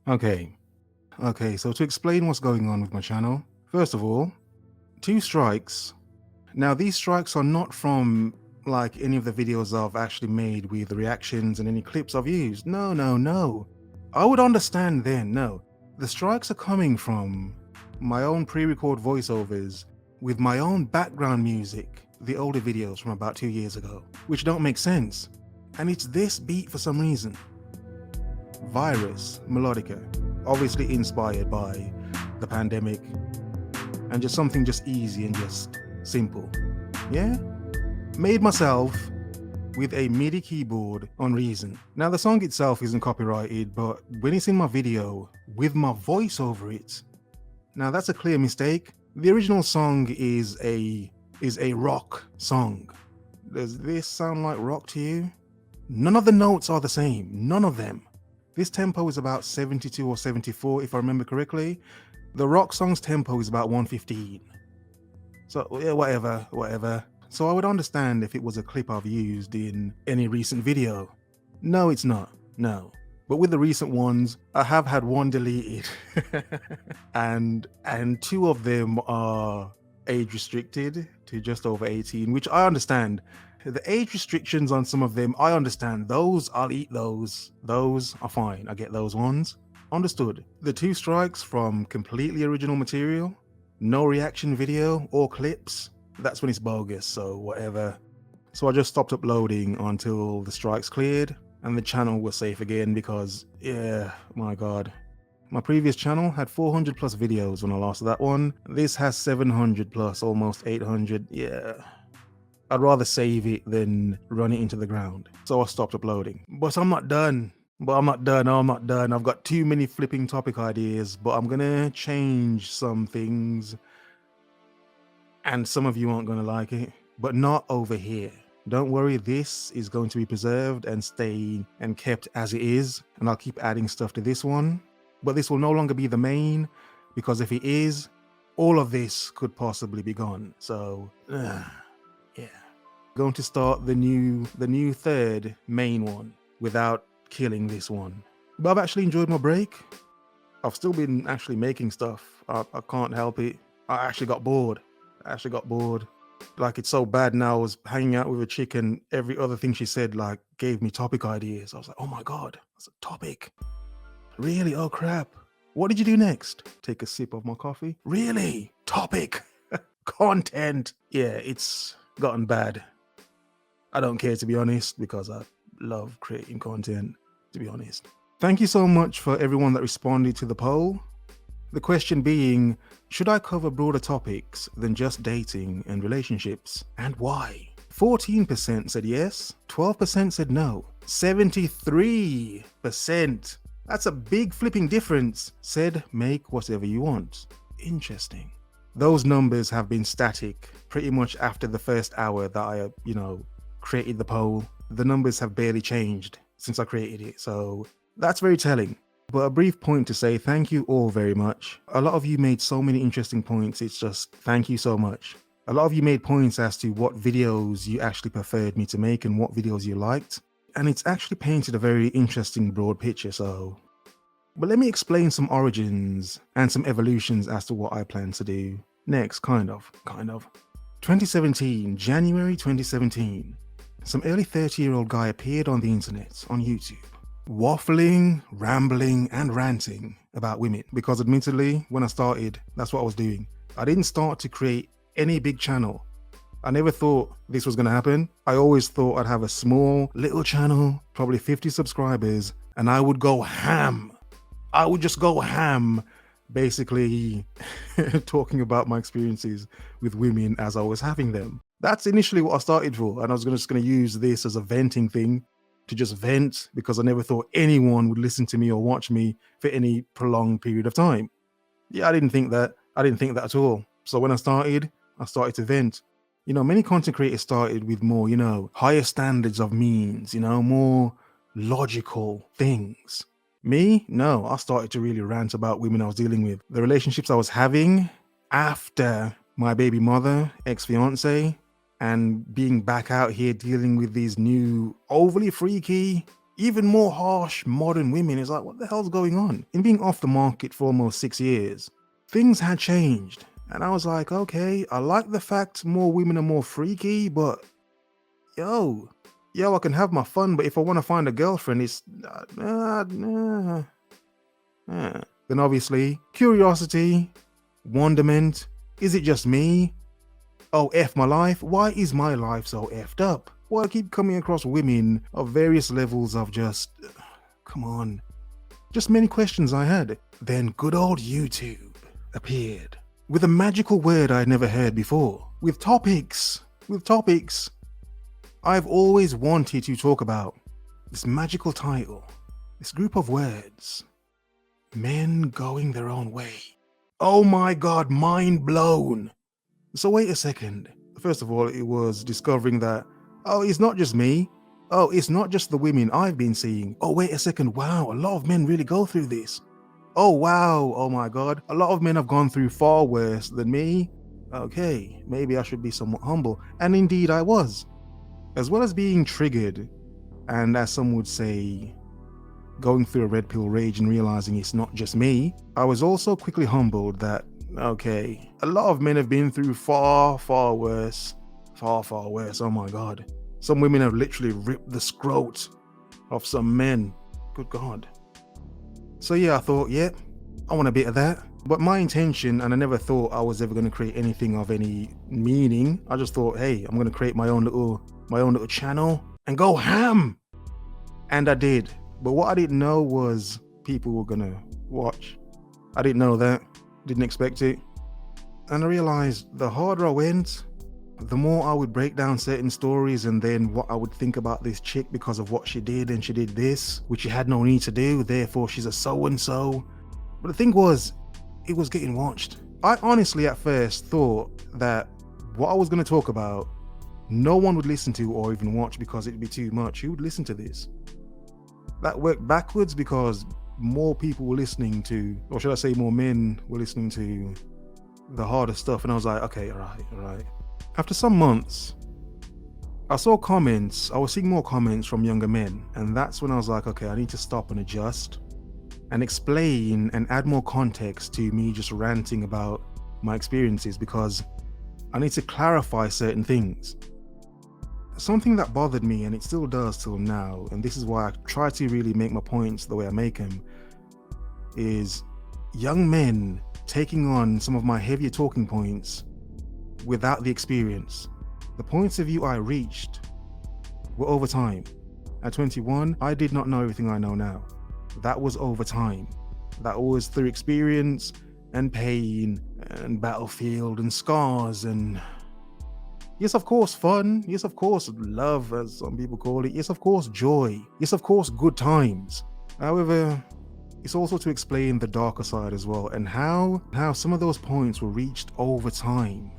Okay, so to explain what's going on with my channel, first of all, 2 strikes. Now these strikes are not from like any of the videos I've actually made with the reactions and any clips I've used. No. I would understand then, no. The strikes are coming from my own pre-record voiceovers with my own background music, the older videos from about 2 years ago, which don't make sense. And it's this beat for some reason. Virus, Melodica, obviously inspired by the pandemic and just something just easy and just simple. Yeah? Made myself with a MIDI keyboard on Reason. Now the song itself isn't copyrighted, but when it's in my video with my voice over it, now that's a clear mistake. The original song is a rock song. Does this sound like rock to you? None of the notes are the same, none of them. This tempo is about 72 or 74 if I remember correctly. The rock song's tempo is about 115. So yeah, whatever. So I would understand if it was a clip I've used in any recent video. No, it's not, no. But with the recent ones, I have had one deleted. and 2 of them are age restricted to just over 18, which I understand. The age restrictions on some of them, I understand. Those, I'll eat those. Those are fine, I get those ones. Understood. The 2 strikes from completely original material, no reaction video or clips, that's when it's bogus, so whatever. So I just stopped uploading until the strikes cleared and the channel was safe again because, yeah, my god. My previous channel had 400 plus videos when I lost that one. This has 700 plus, almost 800, yeah. I'd rather save it than run it into the ground. So I stopped uploading. But I'm not done. I've got too many flipping topic ideas, but I'm gonna change some things. And some of you aren't gonna like it, but not over here. Don't worry, this is going to be preserved and stay and kept as it is. And I'll keep adding stuff to this one. But this will no longer be the main, because if it is, all of this could possibly be gone. So, yeah. Going to start the new 3rd main one without killing this one. But I've actually enjoyed my break. I've still been actually making stuff. I can't help it. I actually got bored. Like, it's so bad now. I was hanging out with a chick and every other thing she said like gave me topic ideas. I was like, oh my god, that's a topic. Really? Oh crap. What did you do next? Take a sip of my coffee. Really? Topic. Content. Yeah, it's gotten bad. I don't care, to be honest, because I love creating content, to be honest. Thank you so much for everyone that responded to the poll. The question being, should I cover broader topics than just dating and relationships, and why? 14% said yes, 12% said no, 73%, that's a big flipping difference, said make whatever you want. Interesting. Those numbers have been static pretty much after the first hour that I, created the poll. The numbers have barely changed since I created it, so that's very telling. But a brief point to say thank you all very much. A lot of you made so many interesting points, it's just thank you so much. A lot of you made points as to what videos you actually preferred me to make and what videos you liked. And it's actually painted a very interesting broad picture, so... But let me explain some origins and some evolutions as to what I plan to do next, kind of. 2017, January 2017. Some early 30-year-old guy appeared on the internet, on YouTube, waffling, rambling, and ranting about women. Because admittedly, when I started, that's what I was doing. I didn't start to create any big channel. I never thought this was gonna happen. I always thought I'd have a small, little channel, probably 50 subscribers, and I would go ham. I would just go ham, basically talking about my experiences with women as I was having them. That's initially what I started for, and I was just gonna use this as a venting thing, to just vent, because I never thought anyone would listen to me or watch me for any prolonged period of time. Yeah, I didn't think that at all. So when I started to vent. Many content creators started with more, higher standards of means, more logical things. Me? No, I started to really rant about women I was dealing with. The relationships I was having after my baby mother, ex-fiance, and being back out here dealing with these new, overly freaky, even more harsh modern women. It's like, what the hell's going on? In being off the market for almost 6 years, things had changed. And I was like, okay, I like the fact more women are more freaky, but yo, I can have my fun, but if I want to find a girlfriend, it's then obviously curiosity, wonderment. Is it just me? Oh, F my life. Why is my life so effed up? Well, I keep coming across women of various levels of just, come on. Just many questions I had. Then good old YouTube appeared with a magical word I'd never heard before. With topics I've always wanted to talk about. This magical title, this group of words. Men going their own way. Oh my God, mind blown. So wait a second. First of all, it was discovering that, oh, it's not just me. Oh, it's not just the women I've been seeing. Oh, wait a second. Wow, a lot of men really go through this. Oh, wow. Oh my God. A lot of men have gone through far worse than me. Okay, maybe I should be somewhat humble. And indeed I was. As well as being triggered, and as some would say, going through a red pill rage and realizing it's not just me, I was also quickly humbled that, okay, a lot of men have been through far, far worse. Far, far worse. Oh my God. Some women have literally ripped the scrot of some men. Good God. So yeah, I thought, yeah, I want a bit of that. But my intention, and I never thought I was ever going to create anything of any meaning. I just thought, hey, I'm going to create my own little channel and go ham. And I did. But what I didn't know was people were going to watch. I didn't know that. Didn't expect it. And I realized the harder I went, the more I would break down certain stories and then what I would think about this chick because of what she did, and she did this, which she had no need to do, therefore she's a so-and-so. But the thing was, it was getting watched. I honestly at first thought that what I was going to talk about, no one would listen to or even watch because it'd be too much. Who would listen to this? That worked backwards because more people were listening to, or should I say more men were listening to the harder stuff. And I was like, okay, all right. After some months, I saw comments, I was seeing more comments from younger men. And that's when I was like, okay, I need to stop and adjust and explain and add more context to me just ranting about my experiences, because I need to clarify certain things. Something that bothered me, and it still does till now, and this is why I try to really make my points the way I make them, is young men taking on some of my heavier talking points without the experience. The points of view I reached were over time. At 21, I did not know everything I know now. That was over time. That was through experience and pain and battlefield and scars and, yes, of course, fun. Yes, of course, love, as some people call it. Yes, of course, joy. Yes, of course, good times. However, it's also to explain the darker side as well, and how some of those points were reached over time.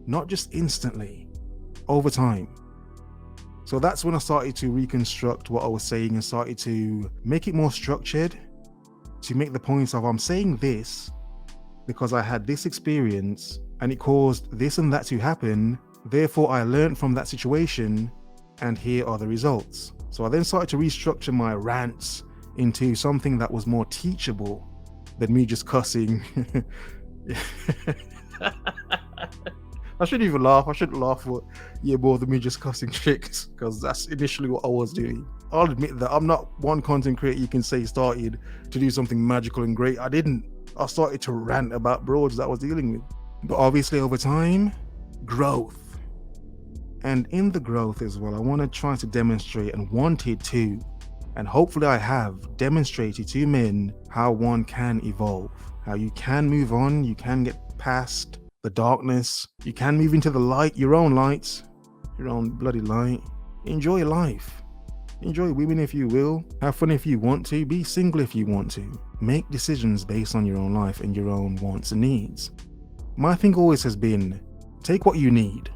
Not just instantly, over time. So that's when I started to reconstruct what I was saying and started to make it more structured, to make the points of, I'm saying this because I had this experience and it caused this and that to happen. Therefore, I learned from that situation and here are the results. So I then started to restructure my rants into something that was more teachable than me just cussing. I shouldn't even laugh. I shouldn't laugh for more than me just cussing chicks, because that's initially what I was doing. I'll admit that I'm not one content creator you can say started to do something magical and great. I didn't. I started to rant about broads that I was dealing with. But obviously over time, growth. And in the growth as well, I want to try to demonstrate, and wanted to, and hopefully I have demonstrated to men how one can evolve, how you can move on, you can get past the darkness, you can move into the light, your own light, your own bloody light. Enjoy life. Enjoy women if you will. Have fun if you want to. Be single if you want to. Make decisions based on your own life and your own wants and needs. My thing always has been, take what you need.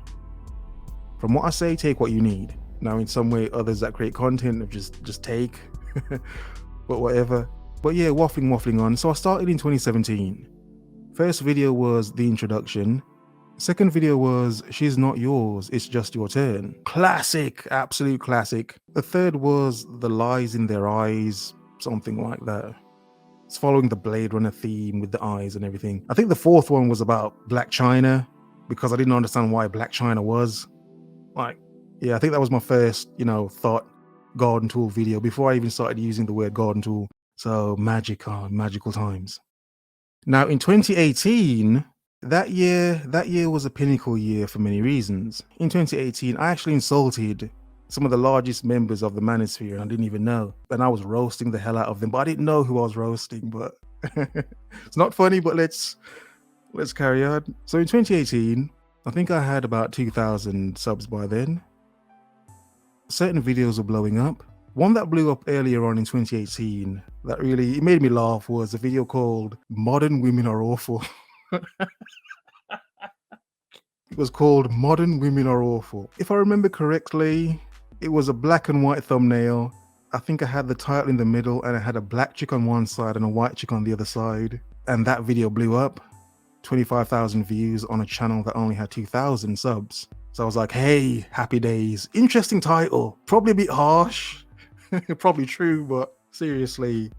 From what I say, take what you need. Now in some way, others that create content of just take, but whatever. But yeah, waffling on. So I started in 2017. First video was the introduction, Second video was She's Not Yours, It's Just Your Turn. Classic, absolute classic. The third was The Lies in Their Eyes, something like that. It's following the Blade Runner theme with the eyes and everything. I think the fourth one was about Black China, because I didn't understand why Black China was. Like, yeah, I think that was my first, thought garden tool video before I even started using the word garden tool. So magical times. Now in 2018, that year was a pinnacle year for many reasons. In 2018, I actually insulted some of the largest members of the manosphere, and I didn't even know. And I was roasting the hell out of them, but I didn't know who I was roasting. But it's not funny, but let's carry on. So in 2018, I think I had about 2,000 subs by then. Certain videos were blowing up. One that blew up earlier on in 2018 that really made me laugh was a video called Modern Women Are Awful. It was called Modern Women Are Awful. If I remember correctly, it was a black and white thumbnail. I think I had the title in the middle and I had a black chick on one side and a white chick on the other side. And that video blew up. 25,000 views on a channel that only had 2,000 subs. So I was like, hey, happy days. Interesting title. Probably a bit harsh. Probably true, but seriously,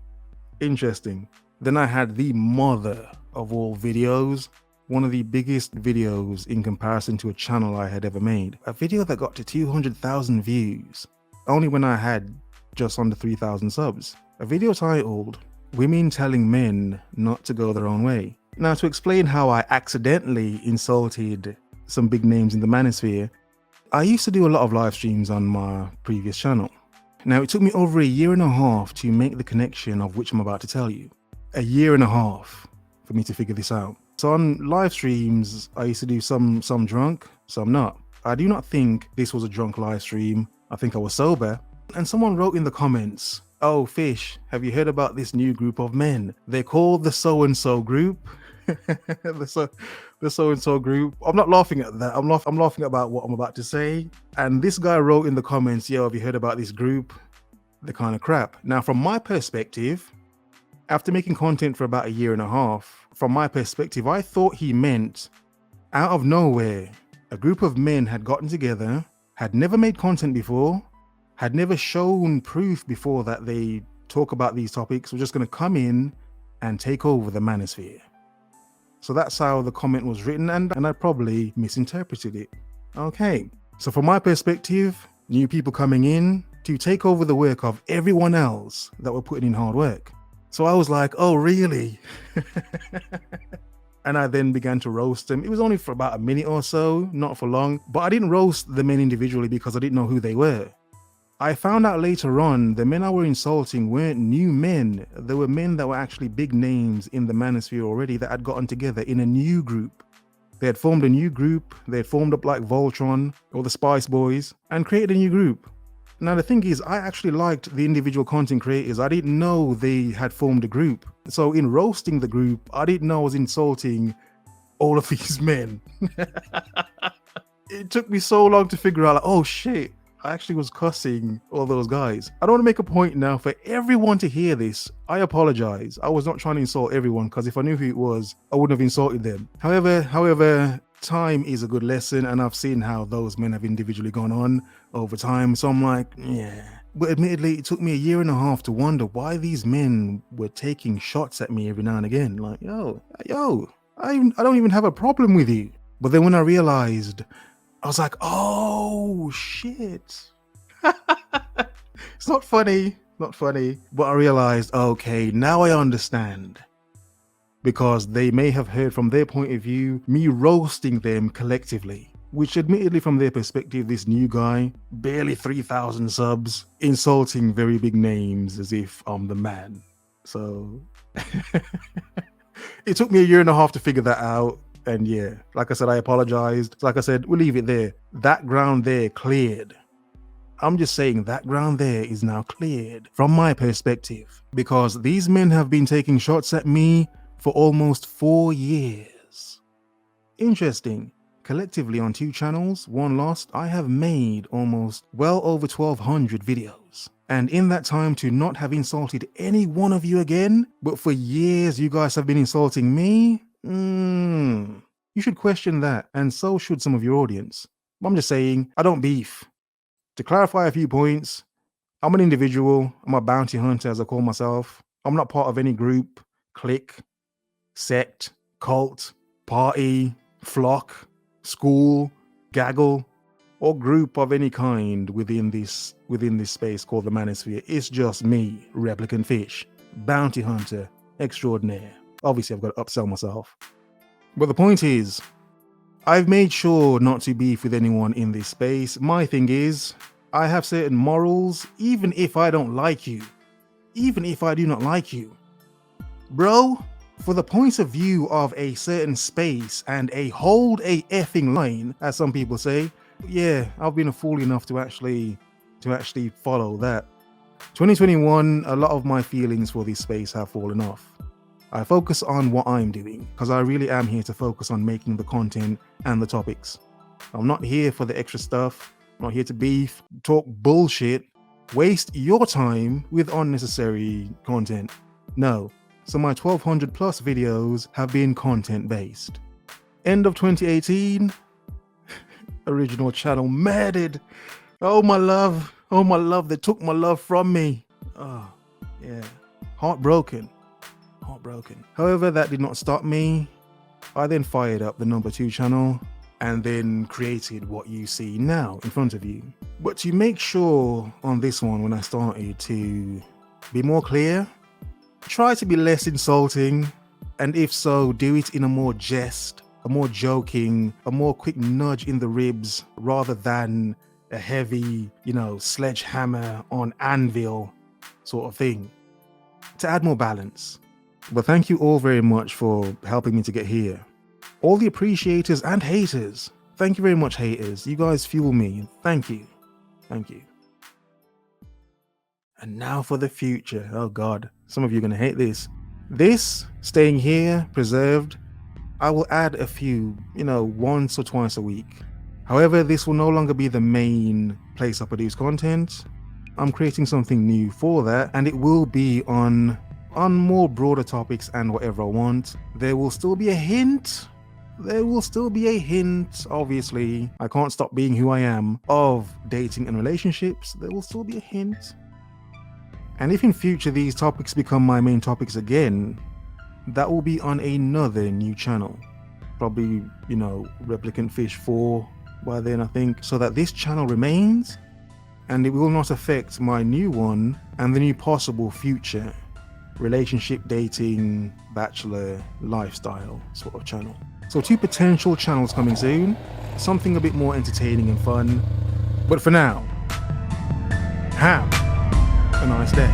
interesting. Then I had the mother of all videos. One of the biggest videos in comparison to a channel I had ever made. A video that got to 200,000 views, only when I had just under 3,000 subs. A video titled, Women Telling Men Not to Go Their Own Way. Now, to explain how I accidentally insulted some big names in the manosphere, I used to do a lot of live streams on my previous channel. Now, it took me over a year and a half to make the connection of which I'm about to tell you. A year and a half for me to figure this out. So on live streams, I used to do some drunk, some not. I do not think this was a drunk live stream. I think I was sober. And someone wrote in the comments, oh, Phish, have you heard about this new group of men? They're called the so-and-so group. the so-and-so group. I'm not laughing at that. I'm laughing about what I'm about to say. And this guy wrote in the comments, yo, have you heard about this group? They're kind of crap. Now, from my perspective, after making content for about a year and a half, from my perspective, I thought he meant out of nowhere, a group of men had gotten together, had never made content before, had never shown proof before that they talk about these topics, were just going to come in and take over the manosphere. So that's how the comment was written, and I probably misinterpreted it. Okay, so from my perspective, new people coming in to take over the work of everyone else that were putting in hard work. So I was like, oh, really? And I then began to roast them. It was only for about a minute or so, not for long, but I didn't roast the men individually because I didn't know who they were. I found out later on the men I were insulting weren't new men. They were men that were actually big names in the manosphere already that had gotten together in a new group. They had formed a new group. They had formed up like Voltron or the Spice Boys and created a new group. Now, the thing is, I actually liked the individual content creators. I didn't know they had formed a group. So in roasting the group, I didn't know I was insulting all of these men. It took me so long to figure out, like, oh shit, I actually was cussing all those guys. I don't want to make a point now for everyone to hear this. I apologize. I was not trying to insult everyone, because if I knew who it was, I wouldn't have insulted them. However, time is a good lesson, and I've seen how those men have individually gone on over time. So I'm like, yeah. But admittedly, it took me a year and a half to wonder why these men were taking shots at me every now and again. Like, yo, I don't even have a problem with you. But then when I realized, I was like, oh shit. It's not funny, but I realized, okay, now I understand. Because they may have heard from their point of view, me roasting them collectively, which admittedly from their perspective, this new guy, barely 3,000 subs, insulting very big names as if I'm the man. So it took me a year and a half to figure that out. And yeah, like I said, I apologized. Like I said, we'll leave it there. That ground there cleared. I'm just saying that ground there is now cleared from my perspective, because these men have been taking shots at me for almost 4 years. Interesting. Collectively on 2 channels, 1 lost, I have made almost well over 1,200 videos. And in that time, to not have insulted any one of you again, but for years you guys have been insulting me, You should question that, and so should some of your audience. I'm just saying, I don't beef. To clarify a few points, I'm an individual. I'm a bounty hunter, as I call myself. I'm not part of any group, clique, sect, cult, party, flock, school, gaggle, or group of any kind within this space called the manosphere. It's just me, Replicant Fish, bounty hunter extraordinaire. Obviously, I've got to upsell myself. But the point is, I've made sure not to beef with anyone in this space. My thing is, I have certain morals, even if I don't like you. Even if I do not like you. Bro, for the point of view of a certain space and a hold a effing line, as some people say, yeah, I've been a fool enough to actually follow that. 2021, a lot of my feelings for this space have fallen off. I focus on what I'm doing, because I really am here to focus on making the content and the topics. I'm not here for the extra stuff. I'm not here to beef, talk bullshit, waste your time with unnecessary content. No. So my 1200 plus videos have been content based. End of 2018, original channel murdered. Oh my love, they took my love from me. Oh, yeah, heartbroken. However, that did not stop me. I then fired up the number 2 channel and then created what you see now in front of you. But to make sure on this one, when I started to be more clear, try to be less insulting, and if so, do it in a more jest, a more joking, a more quick nudge in the ribs, rather than a heavy, sledgehammer on anvil sort of thing, to add more balance. But thank you all very much for helping me to get here. All the appreciators and haters, thank you very much, haters. You guys fuel me. Thank you. And now for the future. Oh God, some of you are going to hate this. This, staying here, preserved, I will add a few, once or twice a week. However, this will no longer be the main place I produce content. I'm creating something new for that, and it will be on more broader topics and whatever I want. There will still be a hint. Obviously, I can't stop being who I am, of dating and relationships. There will still be a hint. And if in future these topics become my main topics again, that will be on another new channel. Probably, ReplicantPhish 4 by then, I think, so that this channel remains and it will not affect my new one and the new possible future relationship, dating, bachelor, lifestyle sort of channel. So 2 potential channels coming soon, something a bit more entertaining and fun. But for now, have a nice day.